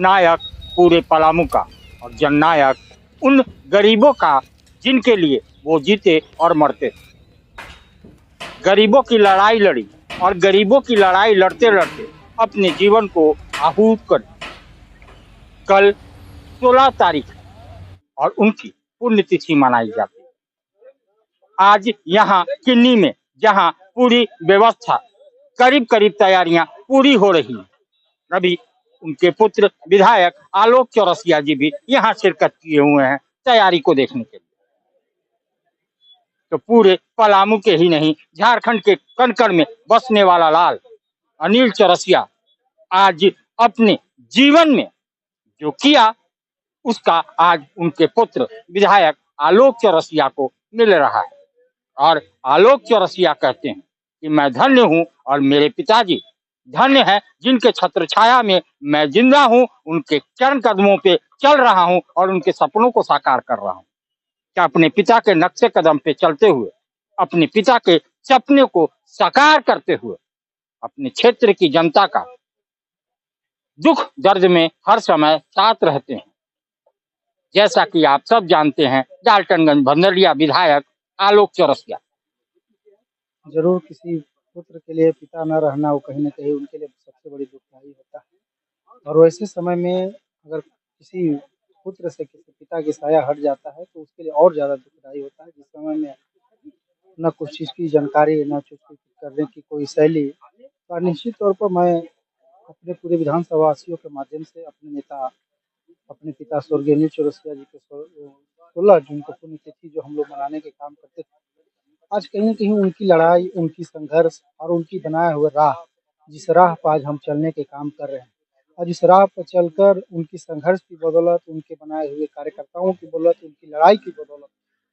नायक पूरे पलामू का और जननायक उन गरीबों का जिनके लिए वो जीते और मरते थे। गरीबों की लड़ाई लड़ी और गरीबों की लड़ाई लड़ते लड़ते अपने जीवन को आहूत कर कल 16 तारीख है और उनकी पुण्यतिथि मनाई जाती है। आज यहाँ किन्नी में जहाँ पूरी व्यवस्था करीब करीब तैयारियां पूरी हो रही हैं, अभी उनके पुत्र विधायक आलोक चौरसिया जी भी यहाँ शिरकत किए हुए हैं तैयारी को देखने के लिए। तो पूरे पलामू के ही नहीं, झारखंड के कण कण में बसने वाला लाल अनिल चौरसिया आज अपने जीवन में जो किया उसका आज उनके पुत्र विधायक आलोक चौरसिया को मिल रहा है। और आलोक चौरसिया कहते हैं कि मैं धन्य हूं और मेरे पिताजी धन्य है जिनके छत्र छाया में मैं जिंदा हूं, उनके चरण कदमों पे चल रहा हूं और उनके सपनों को साकार कर रहा हूं। क्या अपने पिता के नक्शे कदम पे चलते हुए, अपने पिता के सपने को साकार करते हुए अपने क्षेत्र की जनता का दुख दर्द में हर समय साथ रहते हैं। जैसा कि आप सब जानते हैं, डाल्टनगंज भंदरिया विधायक आलोक चौरसिया। जरूर किसी पुत्र के लिए पिता न रहना वो कहीं न कहीं उनके लिए सबसे बड़ी दुखदाई होता है। और वैसे समय में अगर किसी पुत्र से किसी पिता की साया हट जाता है तो उसके लिए और ज़्यादा दुखदाई होता है। जिस समय में न कुछ चीज़ की जानकारी, न कुछ करने की कोई शैली। और निश्चित तौर पर मैं अपने पूरे विधानसभा वासियों के माध्यम से अपने नेता, अपने पिता स्वर्गीय अनिल चौरसिया जी के 16 जून को पुण्यतिथि जो हम लोग मनाने के काम करते थे, आज कहीं न कहीं उनकी लड़ाई, उनकी संघर्ष और उनकी बनाए हुए राह, जिस राह पर आज हम चलने के काम कर रहे हैं और जिस राह पर चलकर उनकी संघर्ष की बदौलत, उनके बनाए हुए कार्यकर्ताओं की बदौलत, उनकी लड़ाई की बदौलत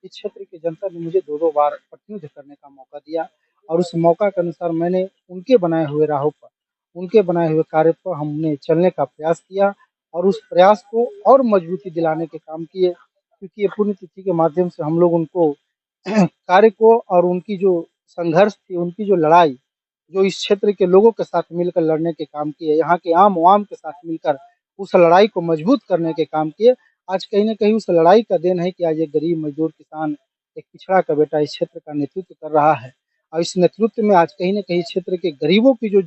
इस क्षेत्र की जनता ने मुझे 2-2 बार प्रतिनिधित्व करने का मौका दिया और उस मौका के अनुसार मैंने उनके बनाए हुए राहों पर, उनके बनाए हुए कार्य पर हमने चलने का प्रयास किया और उस प्रयास को और मजबूती दिलाने के काम किए। क्योंकि ये पुण्यतिथि के माध्यम से हम लोग उनको कार्य को और उनकी जो संघर्ष थी, उनकी जो लड़ाई, जो इस क्षेत्र के लोगों के साथ मिलकर लड़ने के काम किए, यहाँ के आम-आवाम के साथ मिलकर उस लड़ाई को मजबूत करने के काम किए। आज कहीं न कहीं उस लड़ाई का देन है कि आज एक गरीब मज़दूर किसान, एक पिछड़ा का बेटा इस क्षेत्र का नेतृत्व कर रहा है और इस नेतृत्व में आज कहीं न कहीं क्षेत्र के गरीबों की जो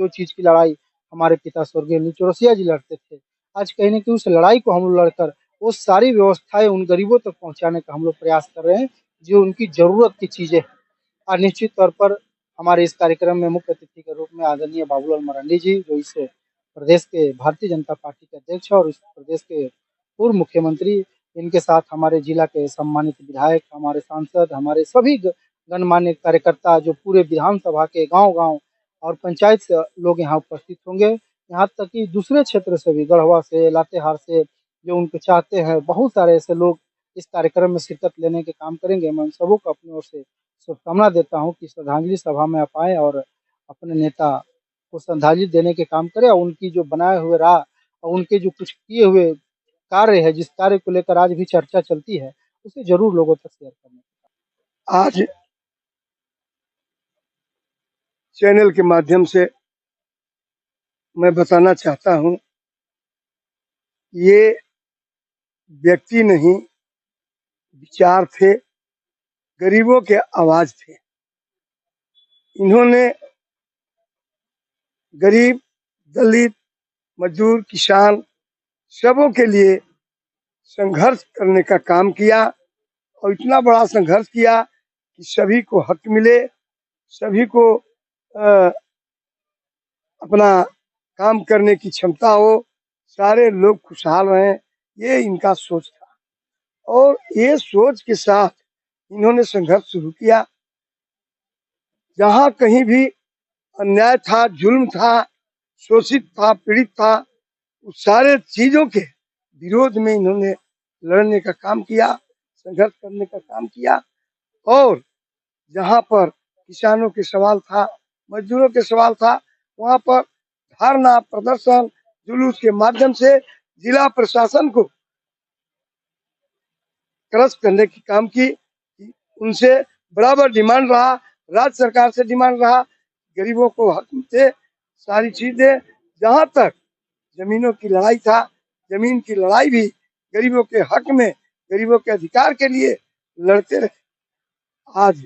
चीज़ की लड़ाई हमारे पिता स्वर्गीय अनिल चौरसिया जी लड़ते थे, आज कहीं न कहीं उस लड़ाई को हम लोग लड़कर वो सारी व्यवस्थाएँ उन गरीबों तक पहुँचाने का हम लोग प्रयास कर रहे हैं, जो उनकी ज़रूरत की चीज़ें हैं। और निश्चित तौर पर हमारे इस कार्यक्रम में मुख्य अतिथि के रूप में आदरणीय बाबूलाल मरांडी जी, जो इस प्रदेश के भारतीय जनता पार्टी के अध्यक्ष और इस प्रदेश के पूर्व मुख्यमंत्री, इनके साथ हमारे जिला के सम्मानित विधायक, हमारे सांसद, हमारे सभी गणमान्य कार्यकर्ता जो पूरे विधानसभा के गाँव-गाँव और पंचायत से लोग यहाँ उपस्थित होंगे। यहाँ तक कि दूसरे क्षेत्र से भी, गढ़वा से, लातेहार से, जो उनको चाहते हैं, बहुत सारे ऐसे लोग इस कार्यक्रम में शिरकत लेने के काम करेंगे। मैं उन सबों को अपनी ओर से शुभकामना देता हूँ कि श्रद्धांजलि सभा में आप आएँ और अपने नेता को श्रद्धांजलि देने के काम करें और उनकी जो बनाए हुए राह और उनके जो कुछ किए हुए कार्य है, जिस कार्य को लेकर आज भी चर्चा चलती है, उसे ज़रूर लोगों तक शेयर करें। आज चैनल के माध्यम से मैं बताना चाहता हूँ, ये व्यक्ति नहीं, विचार थे, गरीबों के आवाज थे। इन्होंने गरीब, दलित, मजदूर, किसान सबों के लिए संघर्ष करने का काम किया और इतना बड़ा संघर्ष किया कि सभी को हक मिले, सभी को अपना काम करने की क्षमता हो, सारे लोग खुशहाल रहें, ये इनका सोच था। और ये सोच के साथ इन्होंने संघर्ष शुरू किया। जहाँ कहीं भी अन्याय था, जुल्म था, शोषित था, पीड़ित था, उस सारे चीजों के विरोध में इन्होंने लड़ने का काम किया, संघर्ष करने का काम किया। और जहाँ पर किसानों के सवाल था, मजदूरों के सवाल था, वहाँ पर धरना, प्रदर्शन, जुलूस के माध्यम से जिला प्रशासन को क्रश करने की काम की। उनसे बराबर डिमांड रहा, राज्य सरकार से डिमांड रहा, गरीबों को हक दे, सारी चीजें। जहाँ तक जमीनों की लड़ाई था, जमीन की लड़ाई भी गरीबों के हक में, गरीबों के अधिकार के लिए लड़ते रहे। आज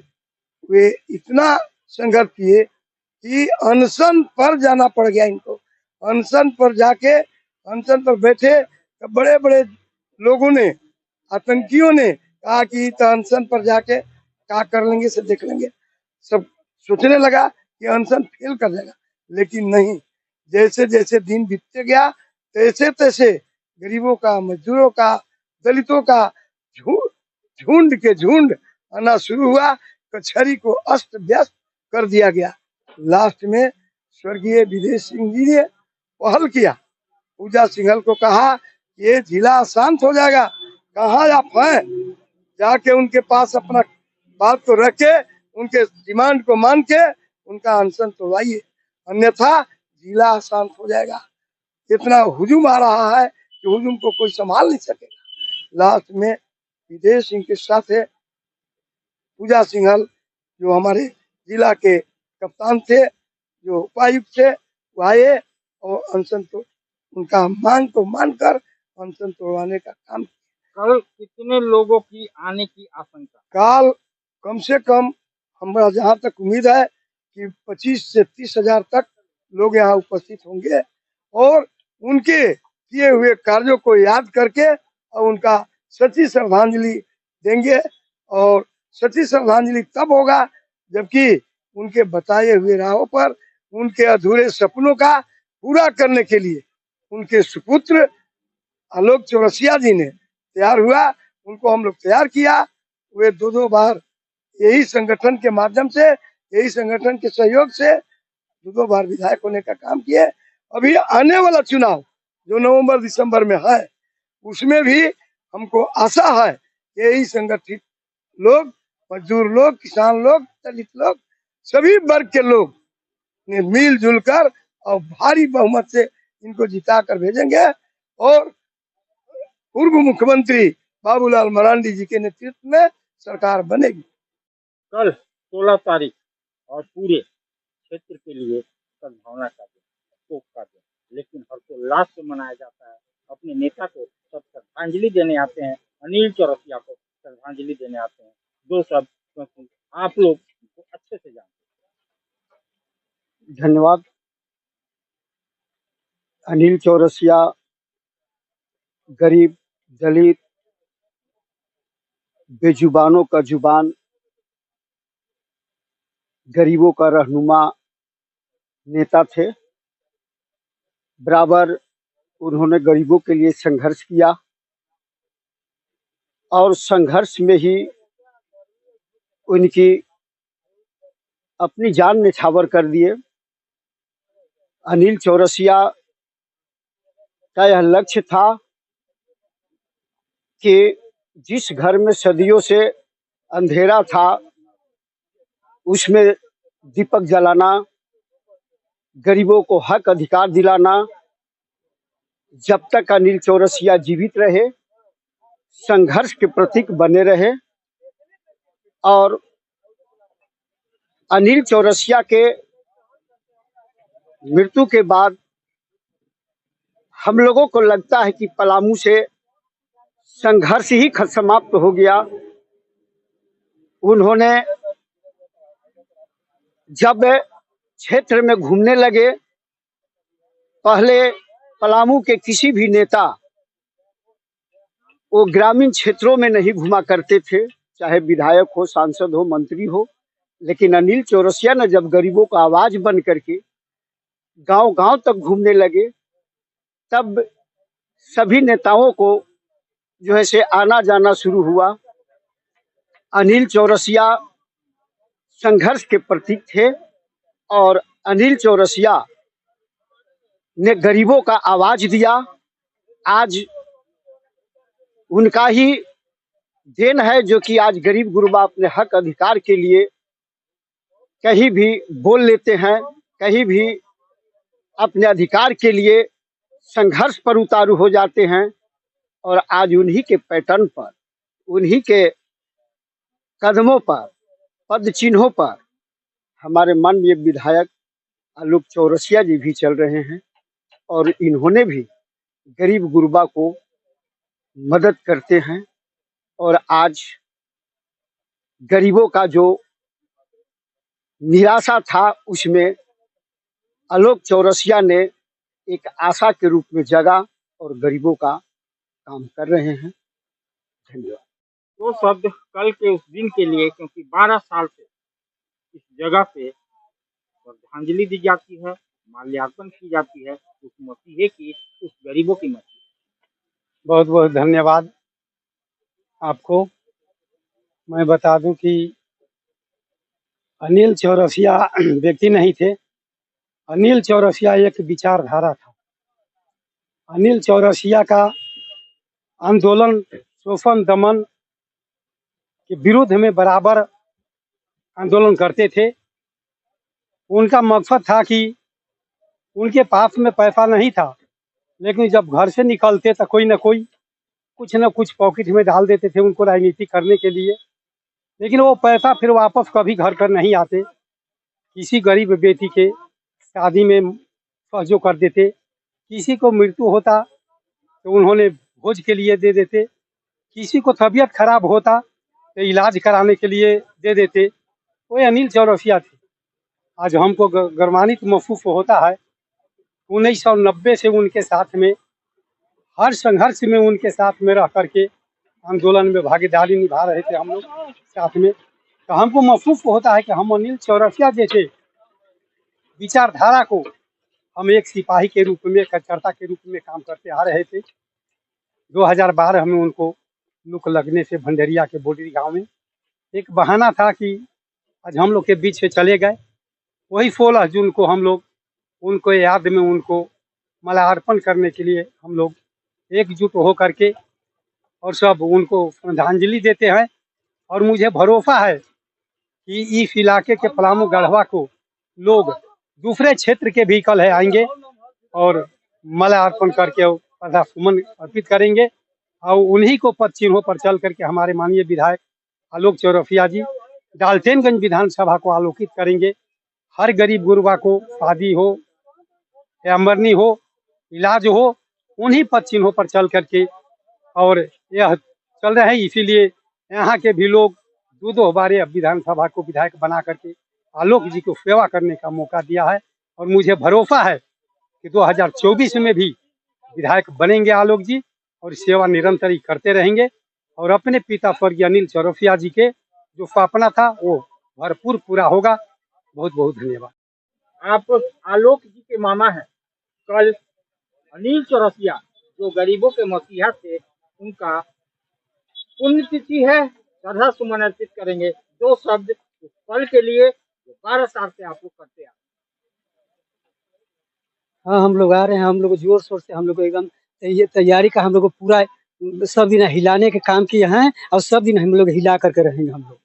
वे इतना संघर्ष किए कि अनशन पर जाना पड़ गया इनको। अनशन पर जाके अनशन पर बैठे तो बड़े बड़े लोगों ने, आतंकियों ने कहा कि तो अनशन पर जाके क्या कर लेंगे से देख लेंगे। सब सोचने लगा कि अनशन फेल कर जाएगा, लेकिन नहीं। जैसे जैसे दिन बीतते गया तैसे तैसे गरीबों का, मजदूरों का, दलितों का झुंड के झुंड आना शुरू हुआ। कचहरी को अस्त व्यस्त कर दिया गया। लास्ट में स्वर्गीय विदेश सिंह जी ने पहल किया, पूजा सिंघल को कहा ये जिला शांत हो जाएगा, कहाँ आप हैं, जाके उनके पास अपना बात को रख के उनके डिमांड को मान के उनका अनशन तोड़वाइए, अन्यथा जिला शांत हो जाएगा। इतना हुजूम आ रहा है कि हुजूम को कोई संभाल नहीं सकेगा। लास्ट में विदेश सिंह के साथ है पूजा सिंघल, जो हमारे जिला के कप्तान थे, जो उपायुक्त थे, वो आए और अनशन तो उनका मांग को मानकर अनशन तोड़वाने का काम। कल कितने लोगों की आने की आशंका? काल कम से कम हमारा जहाँ तक उम्मीद है कि 25 से 30 हजार तक लोग यहाँ उपस्थित होंगे और उनके किए हुए कार्यों को याद करके और उनका सच्ची श्रद्धांजलि देंगे। और सच्ची श्रद्धांजलि तब होगा जबकि उनके बताए हुए राहों पर उनके अधूरे सपनों का पूरा करने के लिए उनके सुपुत्र आलोक चौरसिया जी ने तैयार हुआ, उनको हम लोग तैयार किया। वे दो बार यही संगठन के माध्यम से, यही संगठन के सहयोग से दो बार विधायक होने का काम किए। अभी आने वाला चुनाव जो नवंबर दिसंबर में है, उसमें भी हमको आशा है यही संगठित लोग, मजदूर लोग, किसान लोग, दलित लोग, सभी वर्ग के लोग ने मिलजुल कर और भारी बहुमत से इनको जिता कर भेजेंगे और पूर्व मुख्यमंत्री बाबूलाल मरांडी जी के नेतृत्व में सरकार बनेगी। कल 16 तारीख और पूरे क्षेत्र के लिए सद्भावना का दिन, शोक का दिन, लेकिन हर्षोल्लास से मनाया जाता है। अपने नेता को सब श्रद्धांजलि देने आते हैं, अनिल चौरसिया को श्रद्धांजलि देने आते हैं। दो शब्द क्योंकि आप लोग को अच्छे से जानते धन्यवाद। अनिल चौरसिया गरीब, दलित, बेजुबानों का जुबान, गरीबों का रहनुमा नेता थे। बराबर उन्होंने गरीबों के लिए संघर्ष किया और संघर्ष में ही उनकी अपनी जान निछावर कर दिए। अनिल चौरसिया का यह लक्ष्य था कि जिस घर में सदियों से अंधेरा था उसमें दीपक जलाना, गरीबों को हक अधिकार दिलाना। जब तक अनिल चौरसिया जीवित रहे, संघर्ष के प्रतीक बने रहे और अनिल चौरसिया के मृत्यु के बाद हम लोगों को लगता है कि पलामू से संघर्ष ही समाप्त हो गया। उन्होंने जब क्षेत्र में घूमने लगे, पहले पलामू के किसी भी नेता वो ग्रामीण क्षेत्रों में नहीं घुमा करते थे, चाहे विधायक हो, सांसद हो, मंत्री हो। लेकिन अनिल चौरसिया ने जब गरीबों का आवाज बन करके गांव गांव तक घूमने लगे, तब सभी नेताओं को जो है से आना जाना शुरू हुआ। अनिल चौरसिया संघर्ष के प्रतीक थे और अनिल चौरसिया ने गरीबों का आवाज दिया। आज उनका ही देन है जो कि आज गरीब गुरबा अपने हक अधिकार के लिए कहीं भी बोल लेते हैं, कहीं भी अपने अधिकार के लिए संघर्ष पर उतारू हो जाते हैं। और आज उन्हीं के पैटर्न पर, उन्हीं के कदमों पर, पद चिन्हों पर हमारे माननीय विधायक आलोक चौरसिया जी भी चल रहे हैं और इन्होंने भी गरीब गुरबा को मदद करते हैं। और आज गरीबों का जो निराशा था उसमें आलोक चौरसिया ने एक आशा के रूप में जगा और गरीबों का काम कर रहे हैं। धन्यवाद। दो शब्द कल के उस दिन के लिए, क्योंकि 12 साल से इस जगह पे श्रद्धांजलि दी जाती है, माल्यार्पण की जाती है उस मसीहे की, उस गरीबों की मसीहे। बहुत बहुत धन्यवाद आपको। मैं बता दूं कि अनिल चौरसिया व्यक्ति नहीं थे। अनिल चौरसिया एक विचारधारा था। अनिल चौरसिया का आंदोलन शोषण दमन के विरुद्ध में बराबर आंदोलन करते थे। उनका मकसद था कि उनके पास में पैसा नहीं था, लेकिन जब घर से निकलते तो कोई न कोई कुछ न कुछ पॉकेट में डाल देते थे उनको राजनीति करने के लिए। लेकिन वो पैसा फिर वापस कभी घर पर नहीं आते। किसी गरीब बेटी के शादी में सहयोग कर देते, किसी को मृत्यु होता तो उन्होंने भोज के लिए दे देते, किसी को तबीयत खराब होता तो इलाज कराने के लिए दे देते। वो अनिल चौरसिया थे। आज हमको गर्वान्वित महसूस होता है। 1990 से उनके साथ में, हर संघर्ष में उनके साथ में रह करके आंदोलन में भागीदारी निभा रहे थे हम लोग साथ में। तो हमको महसूस होता है कि हम अनिल चौरसिया जैसे विचारधारा को हम एक सिपाही के रूप में, कार्यकर्ता के रूप में काम करते आ रहे थे। 2012 में उनको लुक लगने से भंडरिया के बोडरी गांव में एक बहाना था कि आज हम लोग के बीच से चले गए। वही 16 जून को हम लोग उनको याद में उनको माल्यार्पण करने के लिए हम लोग एकजुट हो करके और सब उनको श्रद्धांजलि देते हैं। और मुझे भरोसा है कि इस इलाके के पलामू गढ़वा को लोग दूसरे क्षेत्र के भी कल है आएंगे और माल्यार्पण करके श्रद्धासुमन अर्पित करेंगे। और उन्हीं को पद चिन्हों पर चल करके हमारे माननीय विधायक आलोक चौरसिया जी डाल्टनगंज विधानसभा को आलोकित करेंगे। हर गरीब गुरबा को शादी हो या मरनी हो, इलाज हो, उन्हीं पद चिन्हों पर चल करके और यह चल रहे हैं। इसीलिए यहाँ के भी लोग दो बार विधानसभा को विधायक बना करके आलोक जी को सेवा करने का मौका दिया है। और मुझे भरोसा है कि 2024 में भी विधायक बनेंगे आलोक जी और सेवा निरंतर ही करते रहेंगे। और अपने पिता स्वर्गीय अनिल चौरसिया जी के जो सपना था वो भरपूर पूरा होगा। बहुत बहुत धन्यवाद। आप आलोक जी के मामा हैं। कल अनिल चौरसिया जो गरीबों के मसीहा थे, उनका पुण्यतिथि है, श्रद्धा सुमन अर्पित करेंगे। दो शब्द उस पल के लिए जो 12 साल से आप लोग करते आ। हाँ, हम लोग आ रहे हैं। हम लोग जोर शोर से हम लोग एकदम ये तैयारी का हम लोग को पूरा सब दिन हिलाने के काम किए हैं और सब दिन हम लोग हिला करके रहेंगे हम लोग।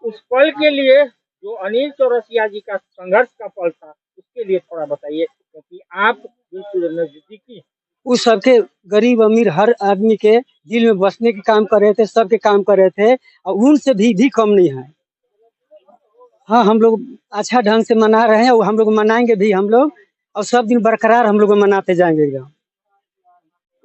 उस पल के लिए जो अनिल चौरसिया जी का संघर्ष का पल था, उसके लिए थोड़ा बताइए, क्योंकि आप बिल्कुल नजदीकी। उस सबके गरीब अमीर हर आदमी के दिल में बसने के काम कर रहे थे, सबके काम कर रहे थे और उनसे भी कम नहीं है। हाँ, हम लोग अच्छा ढंग से मना रहे हैं और हम लोग मनाएंगे भी हम लोग और सब दिन बरकरार हम लोग मनाते जाएंगे एकदम।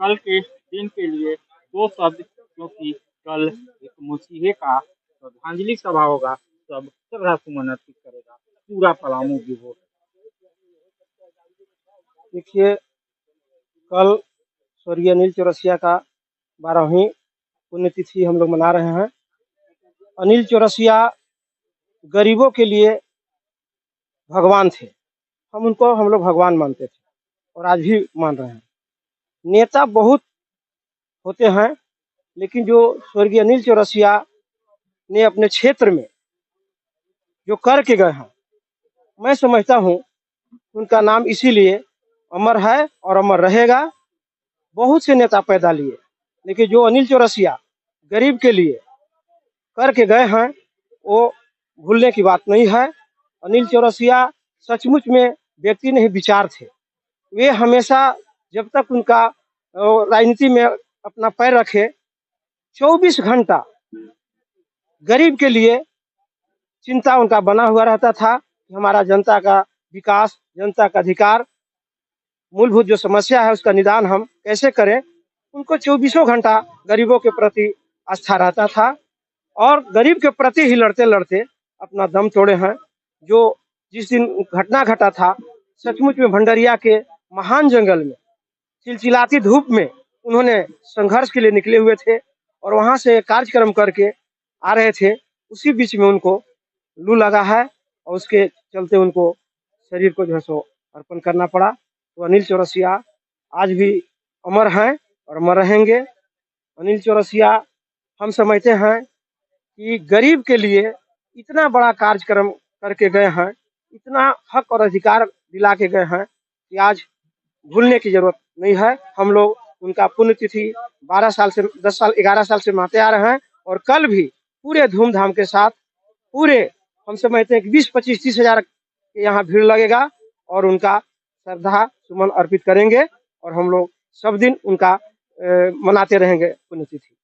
कल के दिन के लिए दो शब्द, क्योंकि कल एक मसीहे का श्रद्धांजलि सभा होगा, सब श्रद्धा सुमन अर्पित करेगा पूरा पलामू भी हो। देखिए, कल स्वर्गीय अनिल चौरसिया का 12वीं पुण्यतिथि हम लोग मना रहे हैं। अनिल चौरसिया गरीबों के लिए भगवान थे। हम लोग भगवान मानते थे और आज भी मान रहे हैं। नेता बहुत होते हैं, लेकिन जो स्वर्गीय अनिल चौरसिया ने अपने क्षेत्र में जो करके गए हैं, मैं समझता हूँ उनका नाम इसीलिए अमर है और अमर रहेगा। बहुत से नेता पैदा लिए, लेकिन जो अनिल चौरसिया गरीब के लिए करके गए हैं वो भूलने की बात नहीं है। अनिल चौरसिया सचमुच में व्यक्ति नहीं विचार थे। वे हमेशा जब तक उनका राजनीति में अपना पैर रखे 24 घंटा गरीब के लिए चिंता उनका बना हुआ रहता था कि हमारा जनता का विकास, जनता का अधिकार मूलभूत जो समस्या है उसका निदान हम कैसे करें। उनको 24 घंटा गरीबों के प्रति आस्था रहता था और गरीब के प्रति ही लड़ते लड़ते अपना दम तोड़े हैं। जो जिस दिन घटना घटा था, सचमुच में भंडरिया के महान जंगल में चिलचिलाती धूप में उन्होंने संघर्ष के लिए निकले हुए थे और वहां से कार्यक्रम करके आ रहे थे। उसी बीच में उनको लू लगा है और उसके चलते उनको शरीर को जो है सो अर्पण करना पड़ा। तो अनिल चौरसिया आज भी अमर हैं और अमर रहेंगे। अनिल चौरसिया हम समझते हैं कि गरीब के लिए इतना बड़ा कार्यक्रम करके गए हैं, इतना हक और अधिकार दिला के गए हैं कि आज भूलने की जरूरत नहीं है। हम लोग उनका पुण्यतिथि 12 साल से 10 साल 11 साल से मनाते आ रहे हैं और कल भी पूरे धूमधाम के साथ पूरे हम समझते हैं कि 20-25-30 हजार के यहाँ भीड़ लगेगा और उनका श्रद्धा सुमन अर्पित करेंगे और हम लोग सब दिन उनका मनाते रहेंगे पुण्यतिथि।